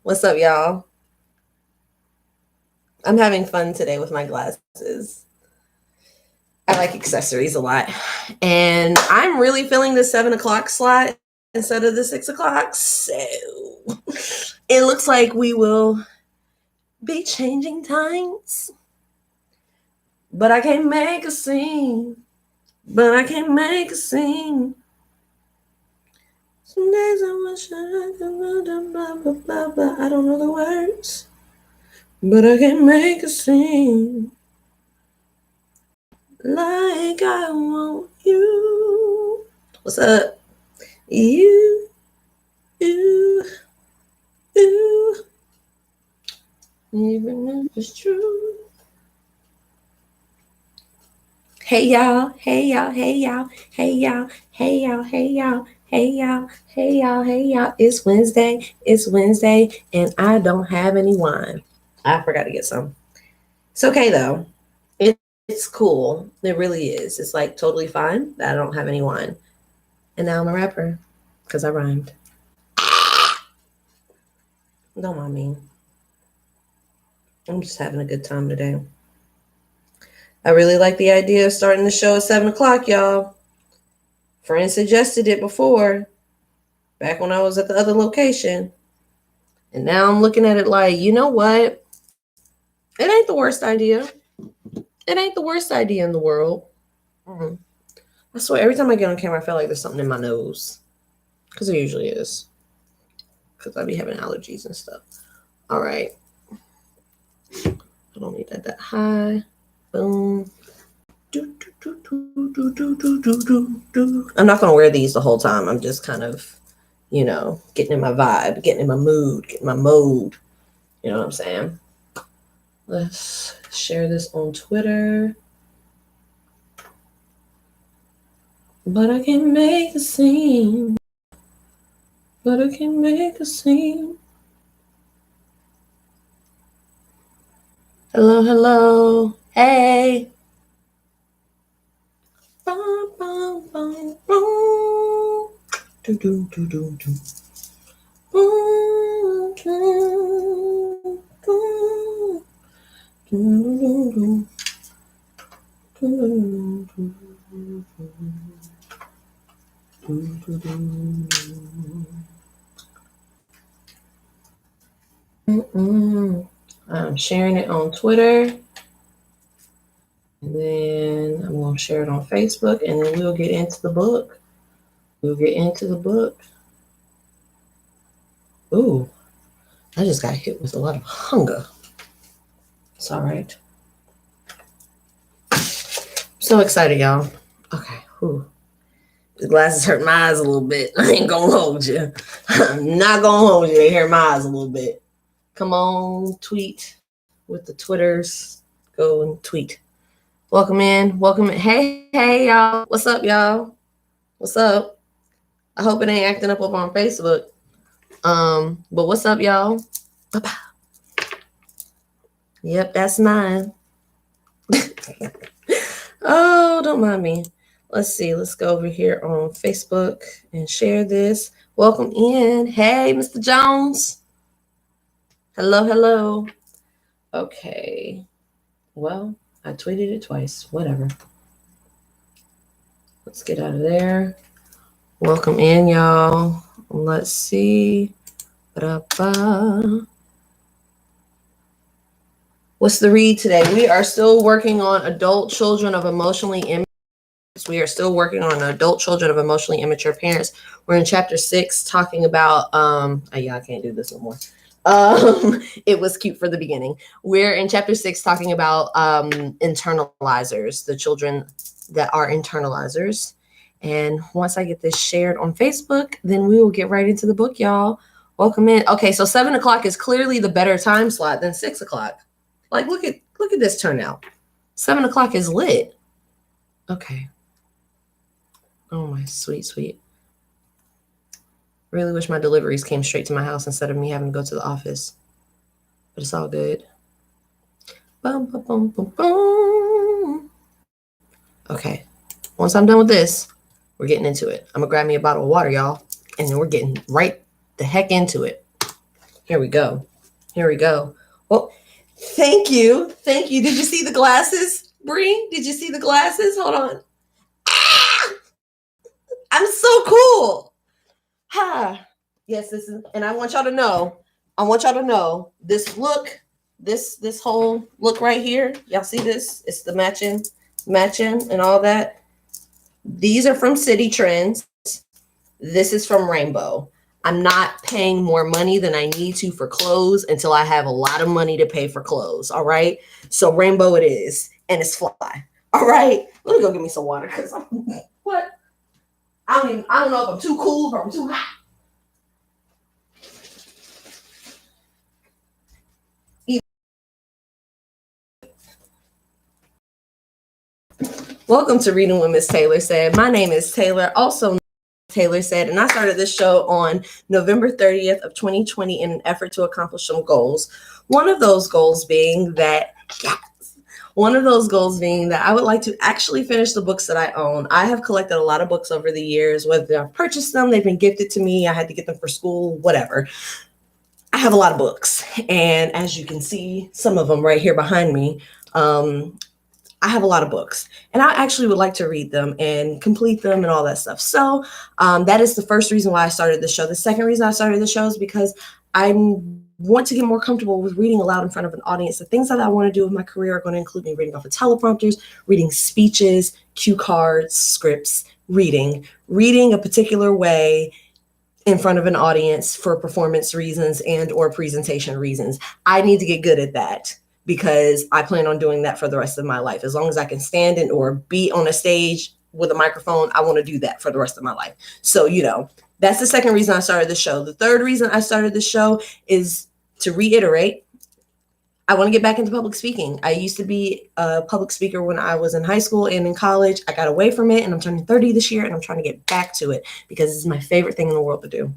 What's up, y'all? I'm having fun today with my glasses. I like accessories a lot. And I'm really feeling the 7 o'clock slot instead of the 6 o'clock. So it looks like we will be changing times. But I can't make a scene. But I can't make a scene. Some days I wish I could blah, blah, blah, blah. I don't know the words. But I can't make a scene. Like I want you. What's up? You. Even if it's true. Hey y'all, hey y'all, hey y'all, hey y'all, hey y'all, hey y'all, hey y'all, hey y'all, hey y'all. It's Wednesday, and I don't have any wine. I forgot to get some. It's okay though. It's cool. It really is. It's like totally fine that I don't have any wine. And now I'm a rapper because I rhymed. Don't mind me. I'm just having a good time today. I really like the idea of starting the show at 7 o'clock, y'all. Friends suggested it before, back when I was at the other location. And now I'm looking at it like, you know what? It ain't the worst idea. It ain't the worst idea in the world. Mm-hmm. I swear, every time I get on camera, I feel like there's something in my nose. Because there usually is. Because I be having allergies and stuff. All right. I don't need that high. Boom. I'm not going to wear these the whole time. I'm just kind of, getting in my vibe, getting in my mood, getting my mode. You know what I'm saying? Let's share this on Twitter. But I can make a scene. But I can make a scene. Hello. Hey. Bum, bum, bum, bum. Do, do, do, do, do. Boom, boom, boom. Do, do, do, do. I'm sharing it on Twitter. And then I'm going to share it on Facebook. And then we'll get into the book. Ooh, I just got hit with a lot of hunger. It's all right. So excited, y'all. Okay. Whew. The glasses hurt my eyes a little bit. I ain't going to hold you. I'm not going to hold you. They hurt my eyes a little bit. Come on, tweet with the Twitters. Go and tweet. Welcome in. Hey, y'all. What's up, y'all? What's up? I hope it ain't acting up over on Facebook. But what's up, y'all? Bye-bye. Yep, that's mine. Oh, don't mind me. Let's see. Let's go over here on Facebook and share this. Welcome in. Hey, Mr. Jones. Hello. Okay. Well, I tweeted it twice. Whatever. Let's get out of there. Welcome in, y'all. Let's see. Ba-da-ba. What's the read today? We are still working on adult children of emotionally immature. We are still working on adult children of emotionally immature parents. We're in chapter 6 talking about I can't do this no more. It was cute for the beginning. We're in chapter 6 talking about internalizers, the children that are internalizers. And once I get this shared on Facebook, then we will get right into the book, y'all. Welcome in. Okay, so 7 o'clock is clearly the better time slot than 6 o'clock. Like, look at this turnout. 7 o'clock is lit. Okay. Oh, my sweet. Really wish my deliveries came straight to my house instead of me having to go to the office. But it's all good. Boom, boom, boom, boom, boom. Okay. Once I'm done with this, we're getting into it. I'm going to grab me a bottle of water, y'all. And then we're getting right the heck into it. Here we go. Here we go. Well, thank you. Thank you. Did you see the glasses, Bree? Did you see the glasses? Hold on. Ah! I'm so cool. Ha. Yes, this is, and I want y'all to know, this look, this whole look right here. Y'all see this? It's the matching and all that. These are from City Trends. This is from Rainbow. I'm not paying more money than I need to for clothes until I have a lot of money to pay for clothes. All right. So Rainbow it is, and it's fly. All right. Let me go get me some water because what? I don't know if I'm too cool or I'm too hot. Welcome to Reading with Miss Taylor Said. My name is Taylor, also Taylor Said, and I started this show on November 30th of 2020 in an effort to accomplish some goals. One of those goals being that I would like to actually finish the books that I own. I have collected a lot of books over the years, whether I've purchased them, they've been gifted to me, I had to get them for school, whatever. I have a lot of books, and as you can see, some of them right here behind me, I have a lot of books, and I actually would like to read them and complete them and all that stuff. So that is the first reason why I started the show. The second reason I started the show is because I want to get more comfortable with reading aloud in front of an audience. The things that I want to do with my career are going to include me reading off of teleprompters, reading speeches, cue cards, scripts, reading a particular way in front of an audience for performance reasons and or presentation reasons. I need to get good at that, because I plan on doing that for the rest of my life. As long as I can stand in or be on a stage with a microphone, I want to do that for the rest of my life. So, that's the second reason I started the show. The third reason I started the show is to reiterate, I want to get back into public speaking. I used to be a public speaker when I was in high school and in college. I got away from it, and I'm turning 30 this year, and I'm trying to get back to it because it's my favorite thing in the world to do.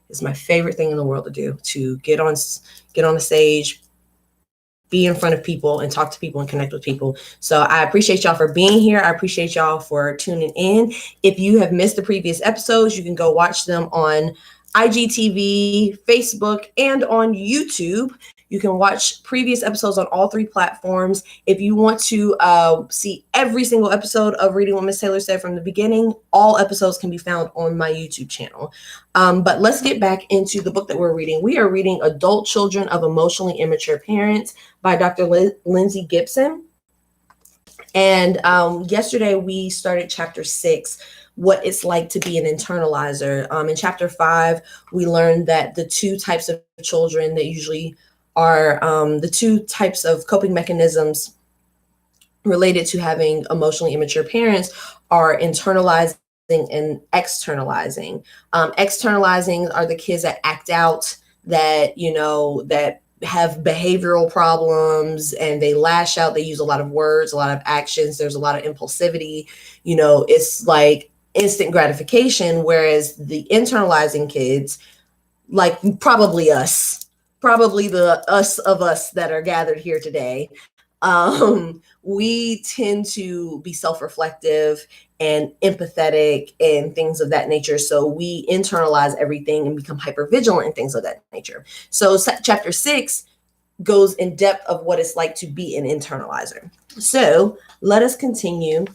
It's my favorite thing in the world to do, to get on a stage, be in front of people and talk to people and connect with people. So I appreciate y'all for being here. I appreciate y'all for tuning in. If you have missed the previous episodes, you can go watch them on IGTV, Facebook, and on YouTube. You can watch previous episodes on all three platforms. If you want to see every single episode of Reading What Miss Taylor Said from the beginning, all episodes can be found on my YouTube channel. But let's get back into the book that we're reading. We are reading Adult Children of Emotionally Immature Parents by Dr. Lindsay Gibson. And yesterday we started chapter 6, what it's like to be an internalizer. In chapter 5, we learned that the two types of children that usually are the two types of coping mechanisms related to having emotionally immature parents are internalizing and externalizing. Externalizing are the kids that act out, that, that have behavioral problems and they lash out. They use a lot of words, a lot of actions. There's a lot of impulsivity. It's like instant gratification. Whereas the internalizing kids, like probably the us that are gathered here today, we tend to be self-reflective and empathetic and things of that nature. So we internalize everything and become hypervigilant and things of that nature. So chapter 6 goes in depth of what it's like to be an internalizer. So let us continue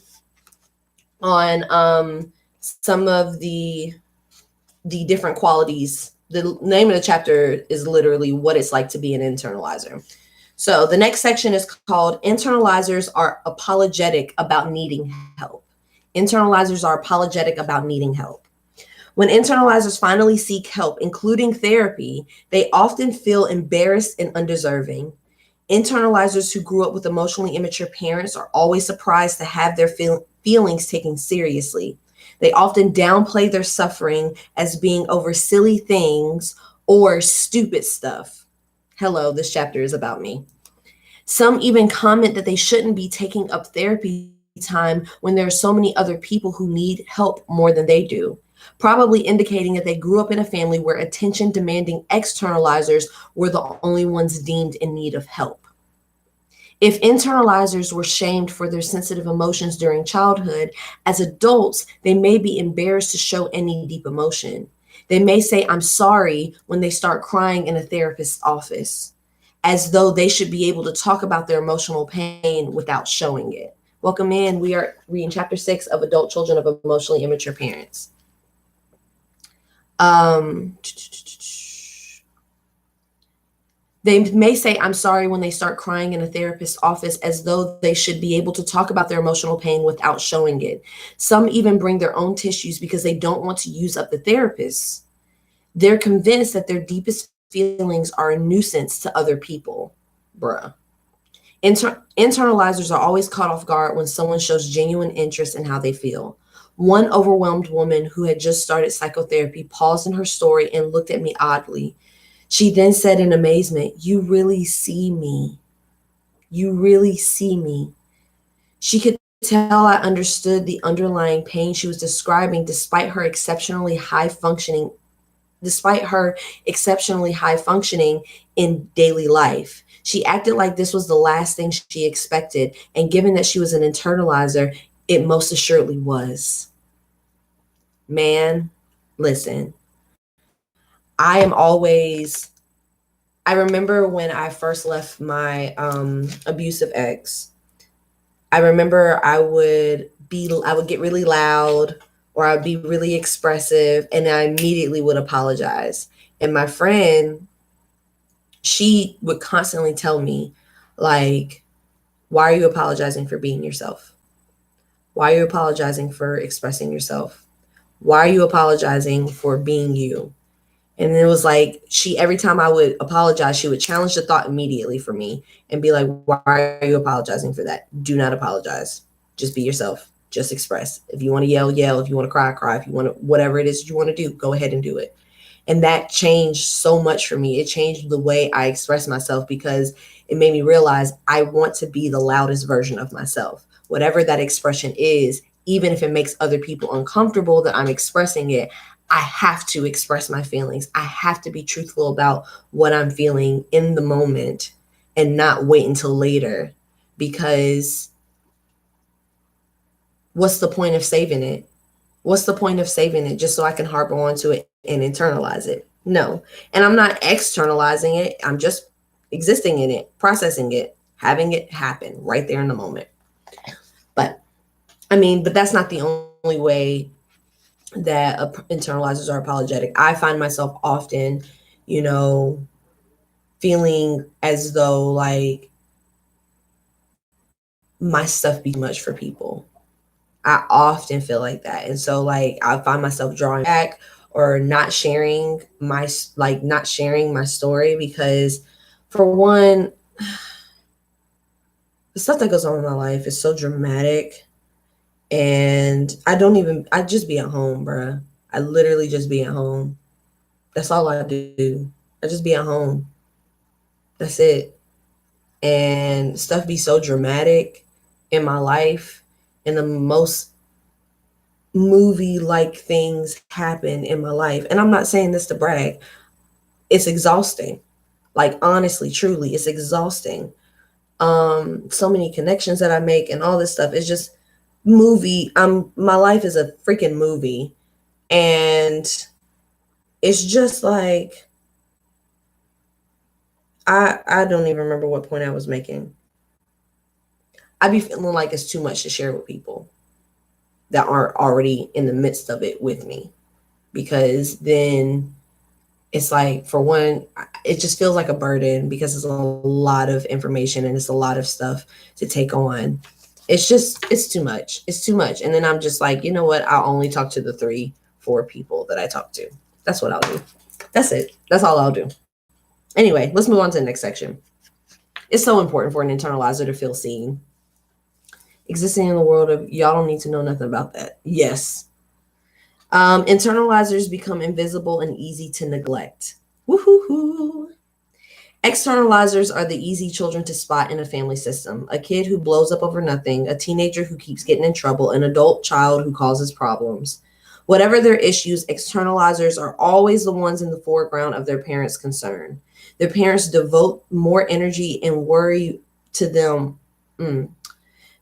on some of the different qualities. The name of the chapter is literally what it's like to be an internalizer. So the next section is called Internalizers Are Apologetic About Needing Help. Internalizers are apologetic about needing help. When internalizers finally seek help, including therapy, they often feel embarrassed and undeserving. Internalizers who grew up with emotionally immature parents are always surprised to have their feelings taken seriously. They often downplay their suffering as being over silly things or stupid stuff. Hello, this chapter is about me. Some even comment that they shouldn't be taking up therapy time when there are so many other people who need help more than they do, probably indicating that they grew up in a family where attention-demanding externalizers were the only ones deemed in need of help. If internalizers were shamed for their sensitive emotions during childhood, as adults, they may be embarrassed to show any deep emotion. They may say, I'm sorry, when they start crying in a therapist's office, as though they should be able to talk about their emotional pain without showing it. Welcome in. We are reading chapter 6 of Adult Children of Emotionally Immature Parents. They may say, I'm sorry, when they start crying in a therapist's office, as though they should be able to talk about their emotional pain without showing it. Some even bring their own tissues because they don't want to use up the therapist. They're convinced that their deepest feelings are a nuisance to other people. Bruh. Internalizers are always caught off guard when someone shows genuine interest in how they feel. One overwhelmed woman who had just started psychotherapy paused in her story and looked at me oddly. She then said in amazement, "You really see me. You really see me." She could tell I understood the underlying pain she was describing despite her exceptionally high functioning in daily life. She acted like this was the last thing she expected, and given that she was an internalizer, it most assuredly was. Man, listen, I remember when I first left my abusive ex, I remember I would get really loud, or I'd be really expressive, and I immediately would apologize. And my friend, she would constantly tell me, like, why are you apologizing for being yourself? Why are you apologizing for expressing yourself? Why are you apologizing for being you? And it was like, every time I would apologize, she would challenge the thought immediately for me and be like, why are you apologizing for that? Do not apologize. Just be yourself. Just express. If you want to yell, yell. If you want to cry, cry. If you want to, whatever it is you want to do, go ahead and do it. And that changed so much for me. It changed the way I express myself, because it made me realize I want to be the loudest version of myself. Whatever that expression is, even if it makes other people uncomfortable that I'm expressing it, I have to express my feelings. I have to be truthful about what I'm feeling in the moment and not wait until later, because what's the point of saving it? What's the point of saving it just so I can harbor onto it and internalize it? No. And I'm not externalizing it. I'm just existing in it, processing it, having it happen right there in the moment. But that's not the only way that internalizers are apologetic. I find myself often, feeling as though like my stuff be much for people. I often feel like that. And so like I find myself drawing back or not sharing my story, because for one, the stuff that goes on in my life is so dramatic, and I just be at home, bruh. I literally just be at home. That's all I do. I just be at home. That's it. And stuff be so dramatic in my life, and the most movie-like things happen in my life. And I'm not saying this to brag. It's exhausting. Like, honestly, truly, it's exhausting. So many connections that I make and all this stuff. It's just movie. My life is a freaking movie. And it's just like, I don't even remember what point I was making. I be feeling like it's too much to share with people that aren't already in the midst of it with me, because then it's like, for one, it just feels like a burden, because it's a lot of information and it's a lot of stuff to take on. It's too much. It's too much. And then I'm just like, you know what? I'll only talk to the 3-4 people that I talk to. That's what I'll do. That's it. That's all I'll do. Anyway, let's move on to the next section. It's so important for an internalizer to feel seen. Existing in the world of y'all don't need to know nothing about that. Yes. Internalizers become invisible and easy to neglect. Woohoo! Externalizers are the easy children to spot in a family system. A kid who blows up over nothing, a teenager who keeps getting in trouble, an adult child who causes problems. Whatever their issues, externalizers are always the ones in the foreground of their parents' concern. Their parents devote more energy and worry to them.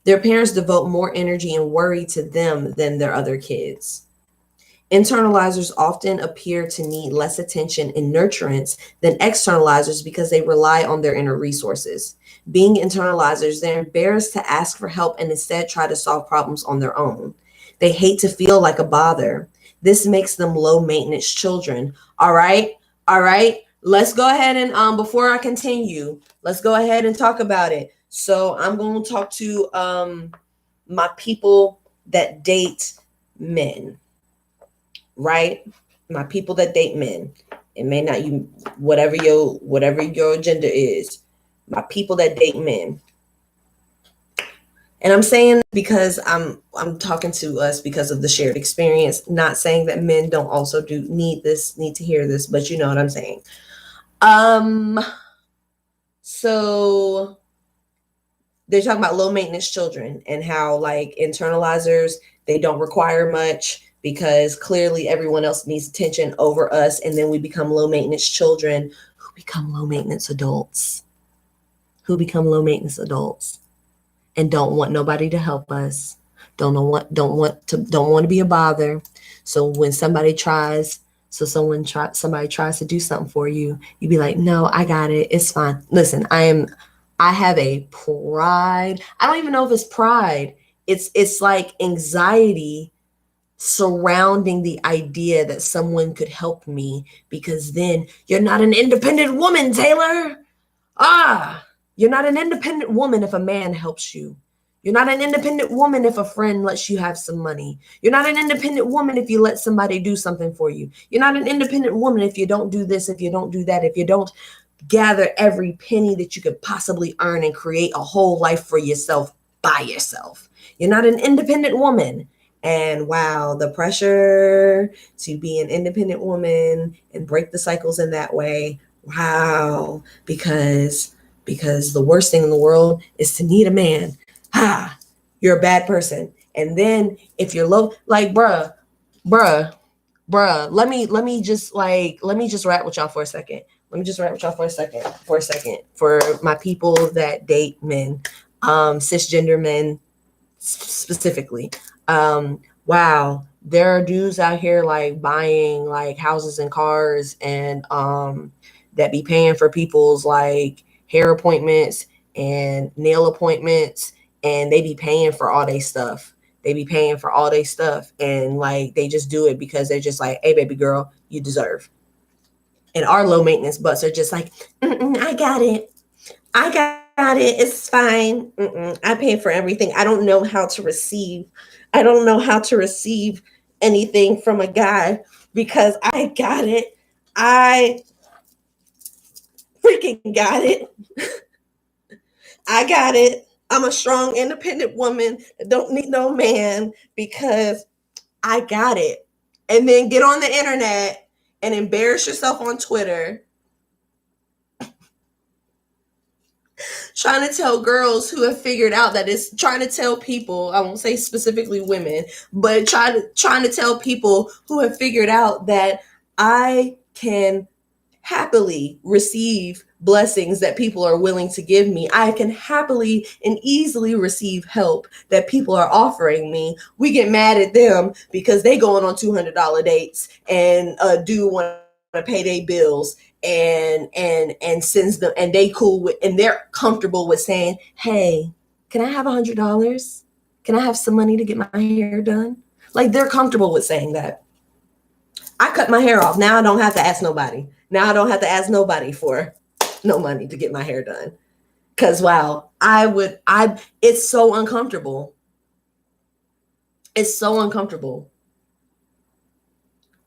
Their parents devote more energy and worry to them than their other kids. Internalizers often appear to need less attention and nurturance than externalizers because they rely on their inner resources. Being internalizers, they're embarrassed to ask for help and instead try to solve problems on their own. They hate to feel like a bother. This makes them low maintenance children. All right. All right. Let's go ahead and before I continue, let's go ahead and talk about it. So I'm going to talk to my people that date men, right? My people that date men. It may not, you whatever your agenda is. My people that date men. And I'm saying because I'm talking to us because of the shared experience, not saying that men don't also need to hear this, but you know what I'm saying. So they're talking about low maintenance children and how like internalizers, they don't require much because clearly everyone else needs attention over us. And then we become low maintenance children who become low maintenance adults, and don't want nobody to help us. Don't want to be a bother. So when somebody tries to do something for you, you be like, no, I got it. It's fine. Listen, I have a pride. I don't even know if it's pride. It's like anxiety surrounding the idea that someone could help me, because then you're not an independent woman, Taylor. You're not an independent woman if a man helps you. You're not an independent woman if a friend lets you have some money. You're not an independent woman if you let somebody do something for you. You're not an independent woman if you don't do this, if you don't do that, if you don't gather every penny that you could possibly earn and create a whole life for yourself by yourself. You're not an independent woman. And wow, the pressure to be an independent woman and break the cycles in that way. Wow, because the worst thing in the world is to need a man. You're a bad person. And then if you're low, like bruh, let me just rap with y'all for a second. For my people that date men, cisgender men specifically. Wow, there are dudes out here like buying like houses and cars and that be paying for people's like hair appointments and nail appointments, and they be paying for all their stuff. And like they just do it because they're just like, hey baby girl, you deserve. And our low maintenance butts are just like, I got it. It's fine. I pay for everything. I don't know how to receive anything from a guy because I got it. I freaking got it. I got it. I'm a strong, independent woman that don't need no man because I got it. And then get on the internet and embarrass yourself on Twitter trying to tell girls who have figured out that it's trying to tell people, I won't say specifically women, but trying to tell people who have figured out that I can happily receive blessings that people are willing to give me. I can happily and easily receive help that people are offering me. We get mad at them because they going on $200 dates and do want to pay their bills and sends them, and they cool with, and they're comfortable with saying, hey, can I have $100? Can I have some money to get my hair done? Like they're comfortable with saying that. I cut my hair off. Now I don't have to ask nobody. For no money to get my hair done. Cause wow, it's so uncomfortable.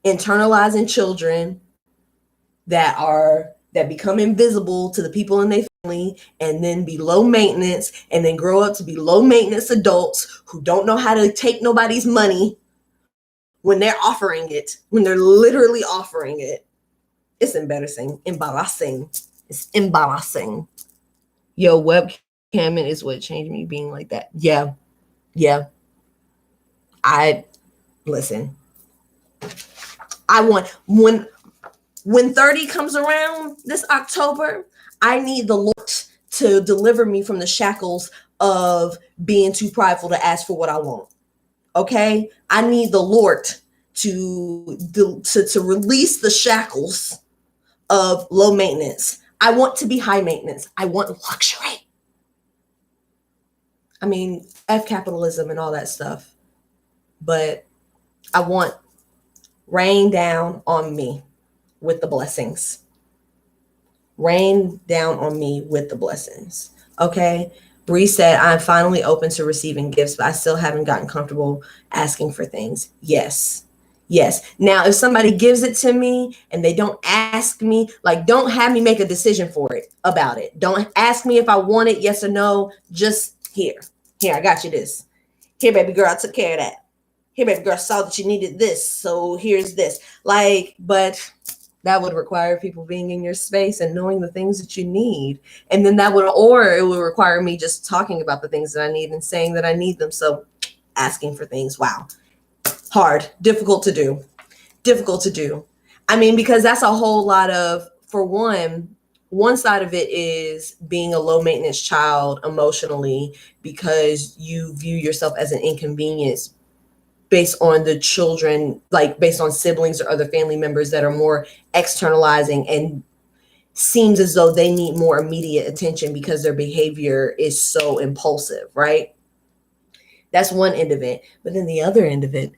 Internalizing children that become invisible to the people in their family and then be low maintenance and then grow up to be low maintenance adults who don't know how to take nobody's money when they're literally offering it. It's embarrassing. It's embarrassing. Yo, webcamming is what changed me being like that. Yeah. Listen. I want when 30 comes around this October, I need the Lord to deliver me from the shackles of being too prideful to ask for what I want. Okay? I need the Lord to release the shackles of low maintenance. I want to be high maintenance. I want luxury. I mean, F capitalism and all that stuff. But I want rain down on me with the blessings. Rain down on me with the blessings. Okay. Bree said, I'm finally open to receiving gifts, but I still haven't gotten comfortable asking for things. Yes. Yes. Now, if somebody gives it to me and they don't ask me, like, don't have me make a decision for it about it. Don't ask me if I want it, yes or no. Just here, I got you this. Here, baby girl, I took care of that. Here, baby girl, I saw that you needed this. So here's this. Like, but that would require people being in your space and knowing the things that you need. And then it would require me just talking about the things that I need and saying that I need them. So asking for things, wow. Hard, difficult to do. I mean, because that's a whole lot of, for one side of it is being a low maintenance child emotionally because you view yourself as an inconvenience based on the children, like based on siblings or other family members that are more externalizing and seems as though they need more immediate attention because their behavior is so impulsive, right? That's one end of it. But then the other end of it,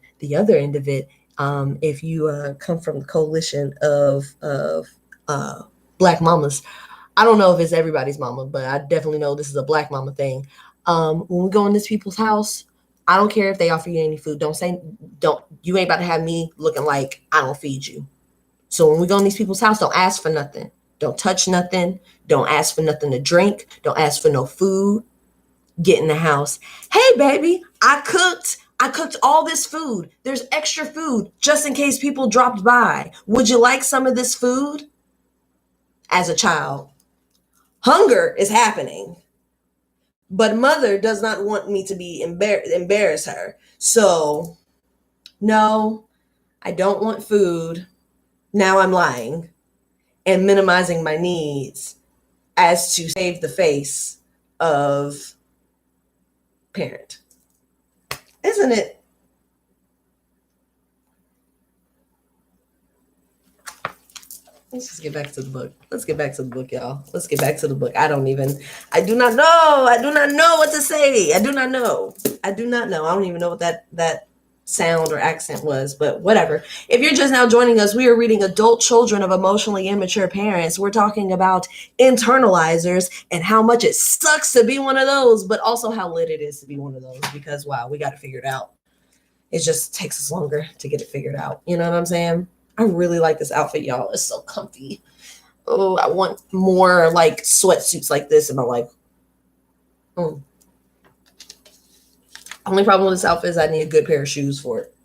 if you come from the coalition of Black mamas, I don't know if it's everybody's mama, but I definitely know this is a Black mama thing. When we go in this people's house, I don't care if they offer you any food. You ain't about to have me looking like I don't feed you. So when we go in these people's house, don't ask for nothing. Don't touch nothing. Don't ask for nothing to drink. Don't ask for no food. Get in the house. Hey, baby, I cooked all this food. There's extra food just in case people dropped by. Would you like some of this food? As a child, hunger is happening, but mother does not want me to be embarrass her. So no, I don't want food. Now I'm lying and minimizing my needs as to save the face of parent. Isn't it? Let's just get back to the book. Let's get back to the book, y'all. Let's get back to the book. I do not know what to say. I do not know. I don't even know what that sound or accent was, but whatever. If you're just now joining us, we are reading Adult Children of Emotionally Immature Parents. We're talking about internalizers and how much it sucks to be one of those, but also how lit it is to be one of those because, wow, we got to figure it out. It just takes us longer to get it figured out. You know what I'm saying? I really like this outfit, y'all. It's so comfy. Oh, I want more like sweatsuits like this in my life. Only problem with this outfit is I need a good pair of shoes for it.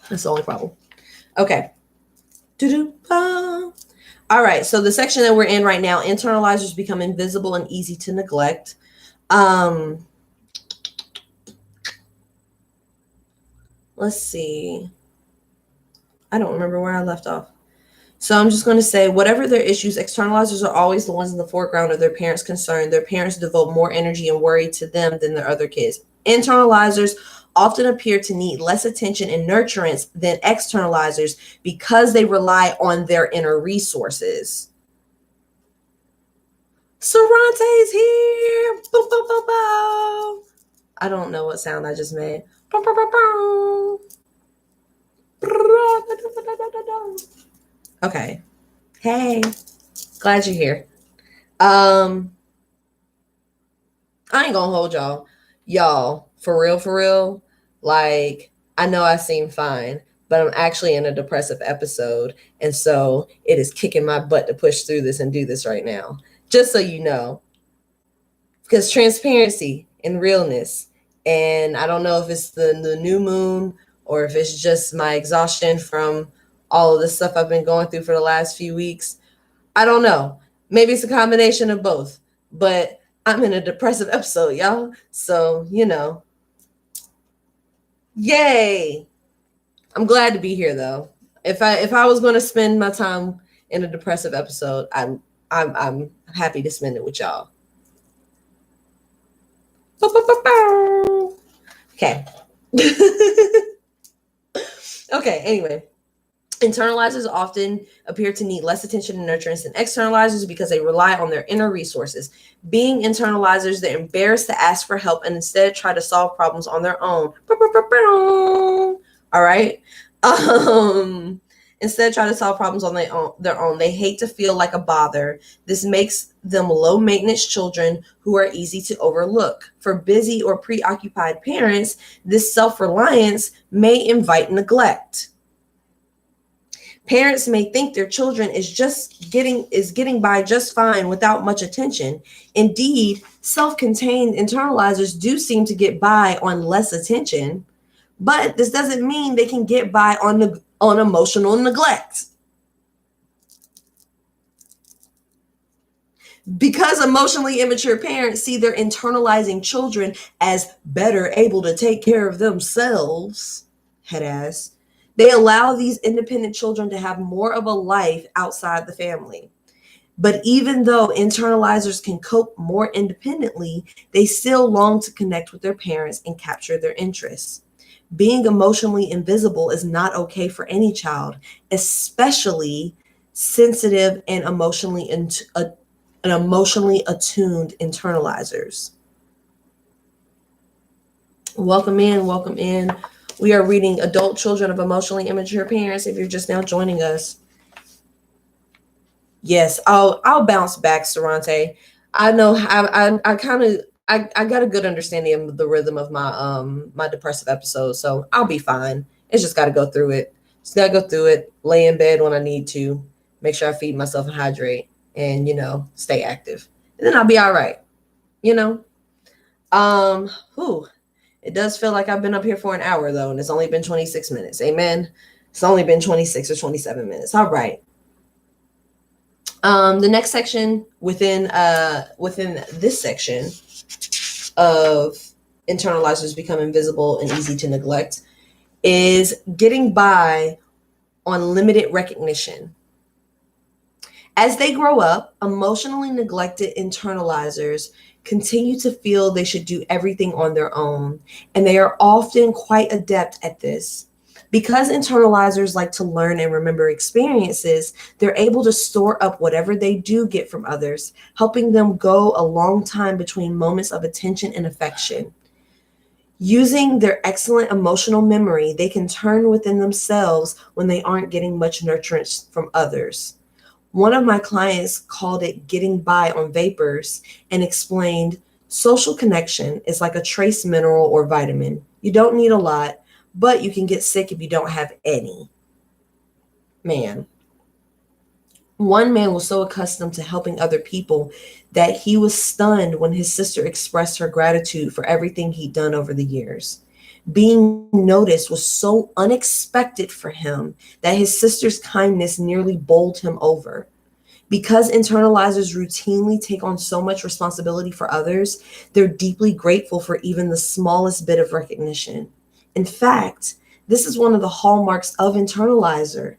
That's the only problem. Okay. All right. So the section that we're in right now, internalizers become invisible and easy to neglect. Let's see. I don't remember where I left off. So I'm just going to say, whatever their issues, externalizers are always the ones in the foreground of their parents' concern. Their parents devote more energy and worry to them than their other kids. Internalizers often appear to need less attention and nurturance than externalizers because they rely on their inner resources. Sarante's here. Boom, boom, boom, boom. I don't know what sound I just made. Boom, boom, boom, boom. Okay. Hey, glad you're here. I ain't gonna hold y'all for real. Like, I know I seem fine, but I'm actually in a depressive episode. And so it is kicking my butt to push through this and do this right now. Just so you know, because transparency and realness. And I don't know if it's the new moon or if it's just my exhaustion from all of the stuff I've been going through for the last few weeks. I don't know. Maybe it's a combination of both, but I'm in a depressive episode, y'all. So, you know, yay. I'm glad to be here though. If I was going to spend my time in a depressive episode, I'm happy to spend it with y'all. Okay. Okay, anyway. Internalizers often appear to need less attention and nurturance than externalizers because they rely on their inner resources. Being internalizers, they're embarrassed to ask for help and instead try to solve problems on their own. All right. Instead, try to solve problems on their own. They hate to feel like a bother. This makes them low maintenance children who are easy to overlook. For busy or preoccupied parents, this self reliance may invite neglect. Parents may think their children is getting by just fine without much attention. Indeed, self-contained internalizers do seem to get by on less attention, but this doesn't mean they can get by on emotional neglect. Because emotionally immature parents see their internalizing children as better able to take care of themselves, head ass, they allow these independent children to have more of a life outside the family. But even though internalizers can cope more independently, they still long to connect with their parents and capture their interests. Being emotionally invisible is not okay for any child, especially sensitive and emotionally attuned internalizers. Welcome in, welcome in. We are reading Adult Children of Emotionally Immature Parents. If you're just now joining us, yes, I'll bounce back, Sarante. I know I got a good understanding of the rhythm of my depressive episodes, so I'll be fine. It's just got to go through it. Just got to go through it. Lay in bed when I need to. Make sure I feed myself and hydrate, and stay active, and then I'll be all right. You know. Whew. It does feel like I've been up here for an hour though, and it's only been 26 minutes. Amen. It's only been 26 or 27 minutes. All right. The next section within this section of internalizers become invisible and easy to neglect is getting by on limited recognition. As they grow up, emotionally neglected internalizers continue to feel they should do everything on their own, and they are often quite adept at this. Because internalizers like to learn and remember experiences, they're able to store up whatever they do get from others, helping them go a long time between moments of attention and affection. Using their excellent emotional memory, they can turn within themselves when they aren't getting much nurturance from others. One of my clients called it getting by on vapors and explained social connection is like a trace mineral or vitamin. You don't need a lot, but you can get sick if you don't have any. Man. One man was so accustomed to helping other people that he was stunned when his sister expressed her gratitude for everything he'd done over the years. Being noticed was so unexpected for him that his sister's kindness nearly bowled him over. Because internalizers routinely take on so much responsibility for others, they're deeply grateful for even the smallest bit of recognition. In fact, this is one of the hallmarks of an internalizer,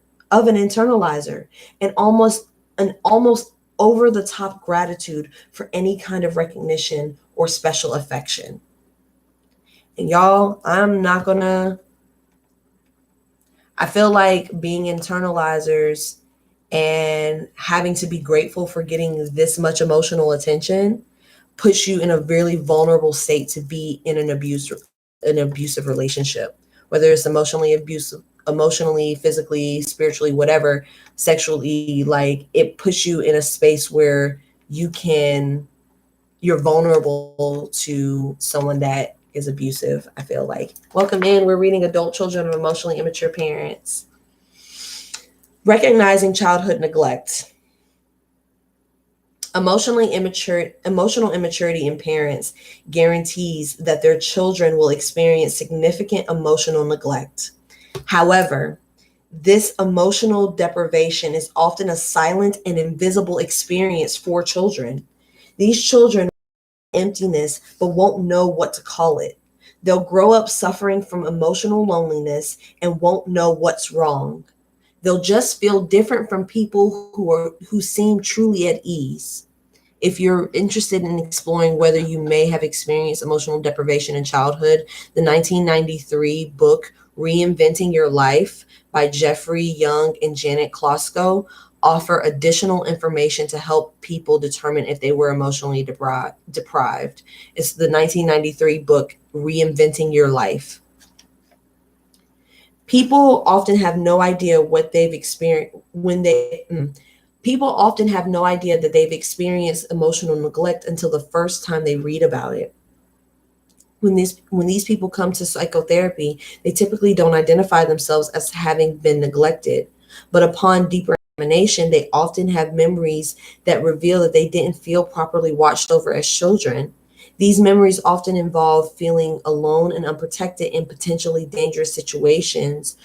and almost over the top gratitude for any kind of recognition or special affection. And y'all, I feel like being internalizers and having to be grateful for getting this much emotional attention puts you in a really vulnerable state to be in an abusive relationship, whether it's emotionally, physically, spiritually, whatever, sexually. Like, it puts you in a space where you're vulnerable to someone that is abusive, I feel like. Welcome in. We're reading Adult Children of Emotionally Immature Parents. Recognizing childhood neglect. Emotional immaturity in parents guarantees that their children will experience significant emotional neglect. However, this emotional deprivation is often a silent and invisible experience for children. These children emptiness but won't know what to call it. They'll grow up suffering from emotional loneliness and won't know what's wrong. They'll just feel different from people who seem truly at ease. If you're interested in exploring whether you may have experienced emotional deprivation in childhood, the 1993 book Reinventing Your Life by Jeffrey Young and Janet Klosko offer additional information to help people determine if they were emotionally deprived. It's the 1993 book, Reinventing Your Life. People often have no idea what they've experienced people often have no idea that they've experienced emotional neglect until the first time they read about it. When these people come to psychotherapy, they typically don't identify themselves as having been neglected, but upon deeper examination, they often have memories that reveal that they didn't feel properly watched over as children. These memories often involve feeling alone and unprotected in potentially dangerous situations,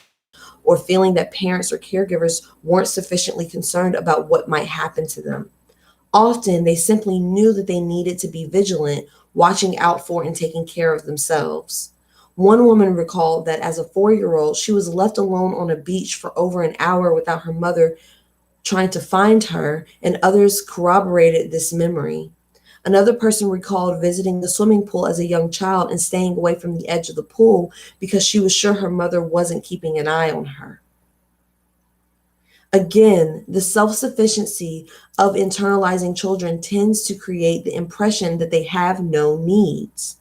or feeling that parents or caregivers weren't sufficiently concerned about what might happen to them. Often, they simply knew that they needed to be vigilant, watching out for and taking care of themselves. One woman recalled that as a 4-year-old, she was left alone on a beach for over an hour without her mother trying to find her, and others corroborated this memory. Another person recalled visiting the swimming pool as a young child and staying away from the edge of the pool because she was sure her mother wasn't keeping an eye on her. Again, the self-sufficiency of internalizing children tends to create the impression that they have no needs.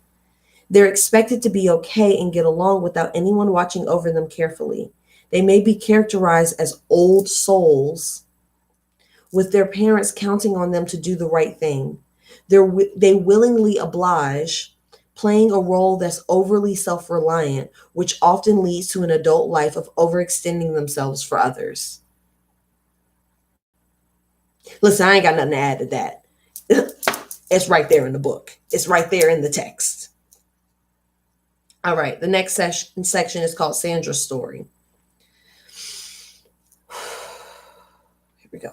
They're expected to be okay and get along without anyone watching over them carefully. They may be characterized as old souls, with their parents counting on them to do the right thing. They willingly oblige, playing a role that's overly self-reliant, which often leads to an adult life of overextending themselves for others. Listen, I ain't got nothing to add to that. It's right there in the book. It's right there in the text. All right, the next section is called Sandra's story. Here we go.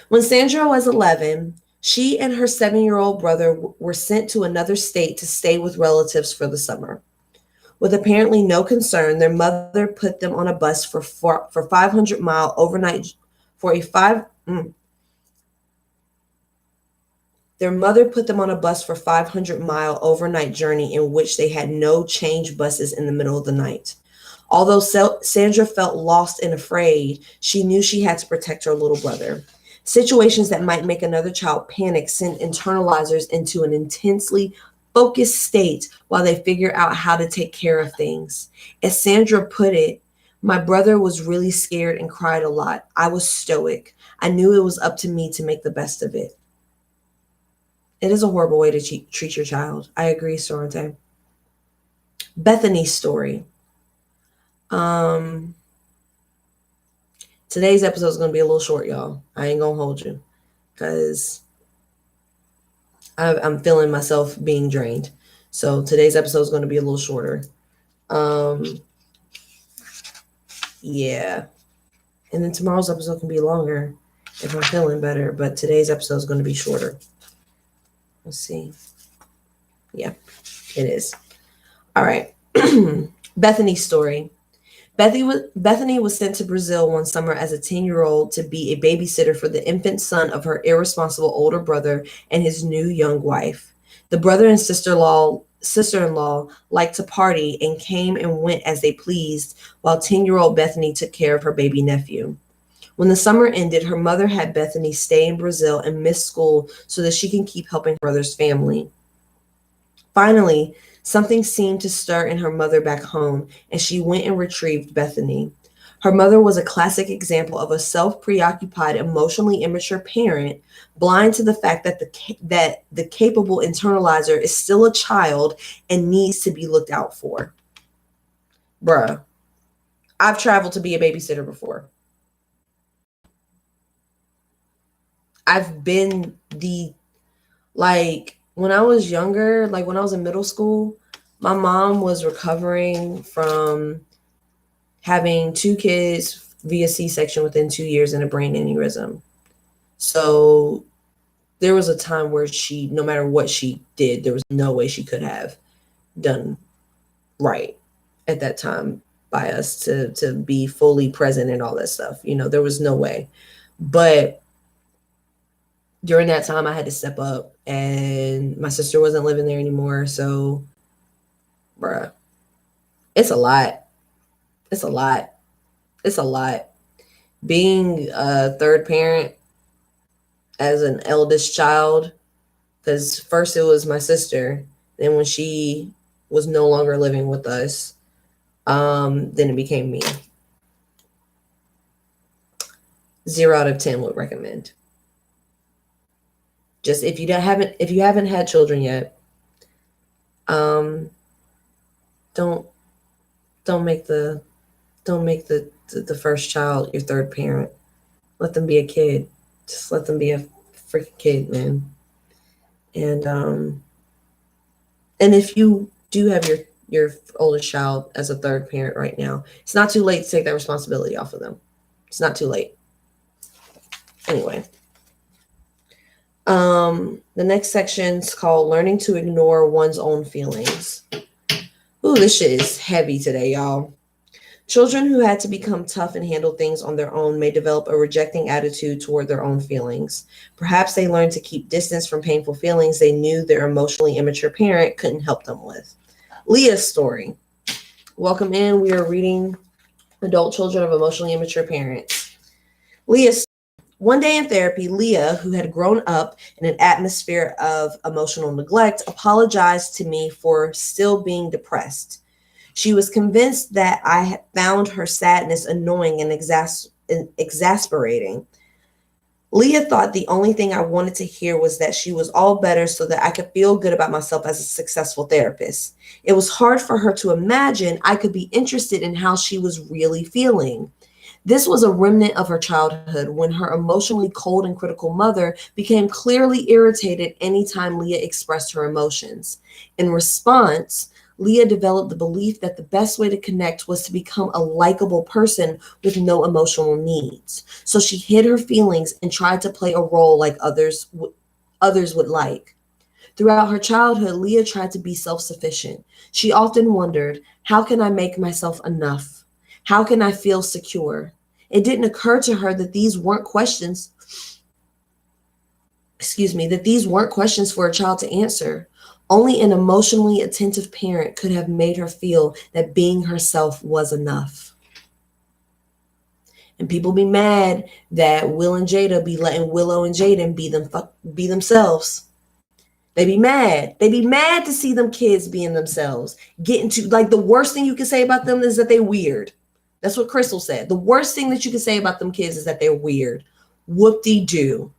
When Sandra was 11, she and her 7-year-old brother were sent to another state to stay with relatives for the summer. With apparently no concern, their mother put them on a bus for 500-mile overnight for a five. Their mother put them on a bus for 500-mile overnight journey in which they had no change buses in the middle of the night. Although Sandra felt lost and afraid, she knew she had to protect her little brother. Situations that might make another child panic send internalizers into an intensely focused state while they figure out how to take care of things. As Sandra put it, my brother was really scared and cried a lot. I was stoic. I knew it was up to me to make the best of it. It is a horrible way to treat your child. I agree, Sorrente. Bethany's story. Today's episode is going to be a little short, y'all. I ain't going to hold you because I'm feeling myself being drained. So today's episode is going to be a little shorter. Yeah. And then tomorrow's episode can be longer if I'm feeling better, but today's episode is going to be shorter. Let's see. Yeah, it is. All right. Bethany's story. Bethany was sent to Brazil one summer as a 10-year-old to be a babysitter for the infant son of her irresponsible older brother and his new young wife. The brother and sister-in-law liked to party and came and went as they pleased, while 10-year-old Bethany took care of her baby nephew. When the summer ended, her mother had Bethany stay in Brazil and miss school so that she can keep helping her brother's family. Finally, something seemed to stir in her mother back home, and she went and retrieved Bethany. Her mother was a classic example of a self-preoccupied, emotionally immature parent, blind to the fact that the capable internalizer is still a child and needs to be looked out for. Bruh, I've traveled to be a babysitter before. I've been when I was younger, like when I was in middle school, my mom was recovering from having 2 kids via C-section within 2 years and a brain aneurysm. So there was a time where no matter what she did, there was no way she could have done right at that time by us to be fully present and all that stuff. There was no way. But during that time, I had to step up, and my sister wasn't living there anymore. So, bruh, It's a lot. It's a lot. It's a lot. Being a third parent as an eldest child, because first it was my sister, then when she was no longer living with us, then it became me. 0 out of 10 would recommend. Just if you haven't had children yet, don't make the first child your third parent. Let them be a kid. Just let them be a freaking kid, man. And if you do have your oldest child as a third parent right now, it's not too late to take that responsibility off of them. It's not too late. Anyway, the next section's called Learning to Ignore One's Own Feelings. Ooh, this shit is heavy today, y'all. Children who had to become tough and handle things on their own may develop a rejecting attitude toward their own feelings. Perhaps they learned to keep distance from painful feelings they knew their emotionally immature parent couldn't help them with. Leah's story. Welcome in. We are reading Adult Children of Emotionally Immature Parents. Leah's One day in therapy, Leah, who had grown up in an atmosphere of emotional neglect, apologized to me for still being depressed. She was convinced that I had found her sadness annoying and exasperating. Leah thought the only thing I wanted to hear was that she was all better so that I could feel good about myself as a successful therapist. It was hard for her to imagine I could be interested in how she was really feeling. This was a remnant of her childhood when her emotionally cold and critical mother became clearly irritated anytime Leah expressed her emotions. In response, Leah developed the belief that the best way to connect was to become a likable person with no emotional needs. So she hid her feelings and tried to play a role like others would like. Throughout her childhood, Leah tried to be self-sufficient. She often wondered, how can I make myself enough? How can I feel secure? It didn't occur to her that these weren't questions for a child to answer. Only an emotionally attentive parent could have made her feel that being herself was enough. And people be mad that Will and Jada be letting Willow and Jaden be themselves. They be mad. They be mad to see them kids being themselves. Getting to, like, the worst thing you can say about them is that they're weird. That's what Crystal said. The worst thing that you can say about them kids is that they're weird. Whoop-de-doo.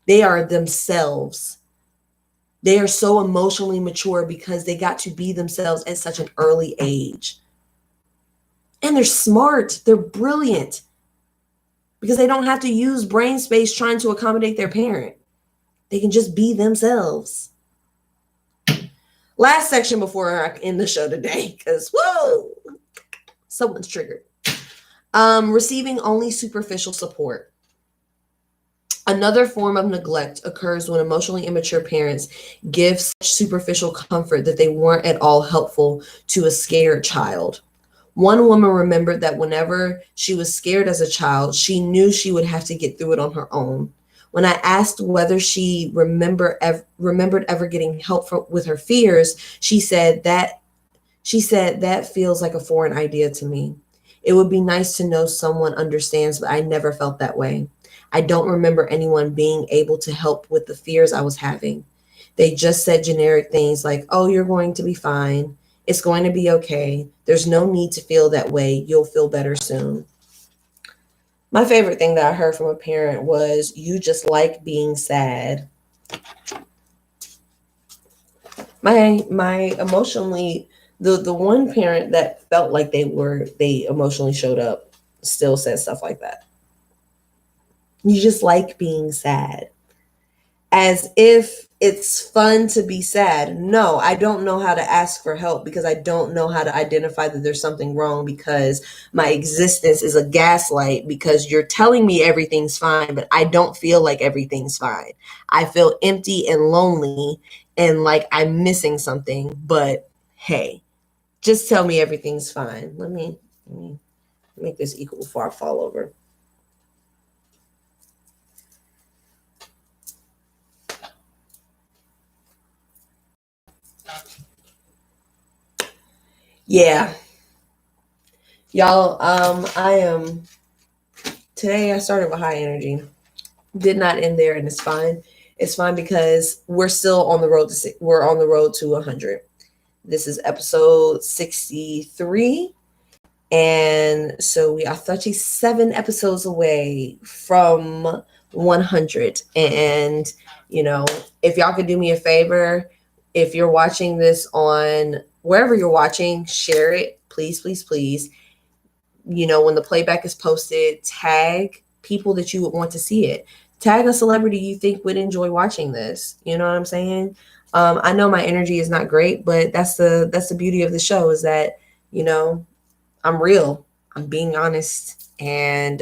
They are themselves. They are so emotionally mature because they got to be themselves at such an early age. And they're smart. They're brilliant because they don't have to use brain space trying to accommodate their parent. They can just be themselves. Last section before I end the show today, because whoa, someone's triggered. Receiving only superficial support. Another form of neglect occurs when emotionally immature parents give such superficial comfort that they weren't at all helpful to a scared child. One woman remembered that whenever she was scared as a child, she knew she would have to get through it on her own. When I asked whether she remembered ever getting help with her fears, she said that feels like a foreign idea to me. It would be nice to know someone understands, but I never felt that way. I don't remember anyone being able to help with the fears I was having. They just said generic things like, oh, you're going to be fine. It's going to be okay. There's no need to feel that way. You'll feel better soon. My favorite thing that I heard from a parent was, you just like being sad. My emotionally, the one parent that felt like they emotionally showed up still says stuff like that. You just like being sad. As if it's fun to be sad. No, I don't know how to ask for help because I don't know how to identify that there's something wrong, because my existence is a gaslight because you're telling me everything's fine, but I don't feel like everything's fine. I feel empty and lonely and like I'm missing something, but hey, just tell me everything's fine. Let me make this equal before I fall over. Yeah. Y'all, today I started with high energy. Did not end there, and it's fine. It's fine because we're still on the road to we're on the road to 100. This is episode 63. And so we are 37 episodes away from 100. And, if y'all could do me a favor, if you're watching this on wherever you're watching, share it, please, please, please. When the playback is posted, tag people that you would want to see it. Tag a celebrity you think would enjoy watching this. You know what I'm saying? I know my energy is not great, but that's the beauty of the show is that, I'm real. I'm being honest. And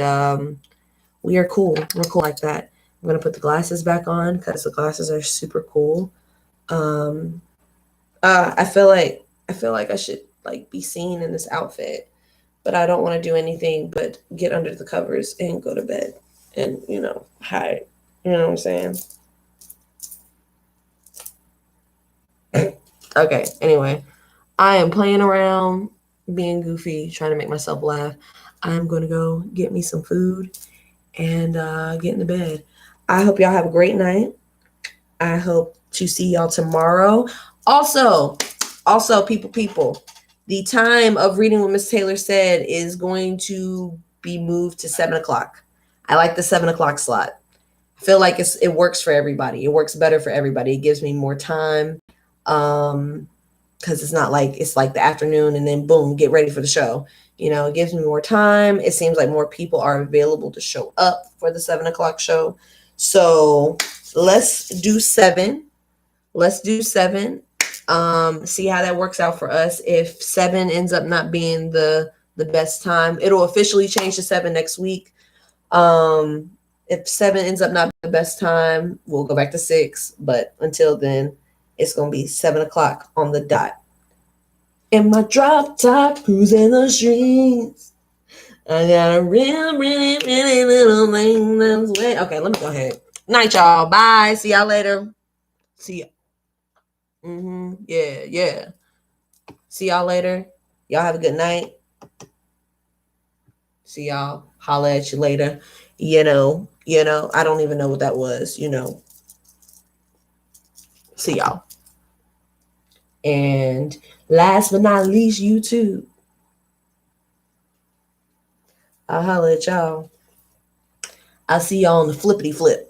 we are cool. We're cool like that. I'm going to put the glasses back on because the glasses are super cool. I feel like I should be seen in this outfit, but I don't want to do anything but get under the covers and go to bed and, hide. You know what I'm saying? Okay. Anyway, I am playing around, being goofy, trying to make myself laugh. I'm going to go get me some food and get into bed. I hope y'all have a great night. I hope to see y'all tomorrow. Also, people, the time of reading what Miss Taylor said is going to be moved to 7:00. I like the 7:00 slot. I feel like it works for everybody. It works better for everybody. It gives me more time. Because it's not like it's like the afternoon and then boom, get ready for the show. It gives me more time. It seems like more people are available to show up for the 7:00 show. So let's do 7. Let's do 7. See how that works out for us. If 7 ends up not being the best time, it'll officially change to 7 next week. If 7 ends up not being the best time, we'll go back to 6. But until then, it's going to be 7:00 on the dot. In my drop top, cruising the streets. I got a really, really, really little thing that's way. Okay, let me go ahead. Night, y'all. Bye. See y'all later. See ya. Yeah. See y'all later. Y'all have a good night. See y'all. Holla at you later. I don't even know what that was. See y'all. And last but not least, YouTube. I'll holla at y'all. I'll see y'all on the flippity flip.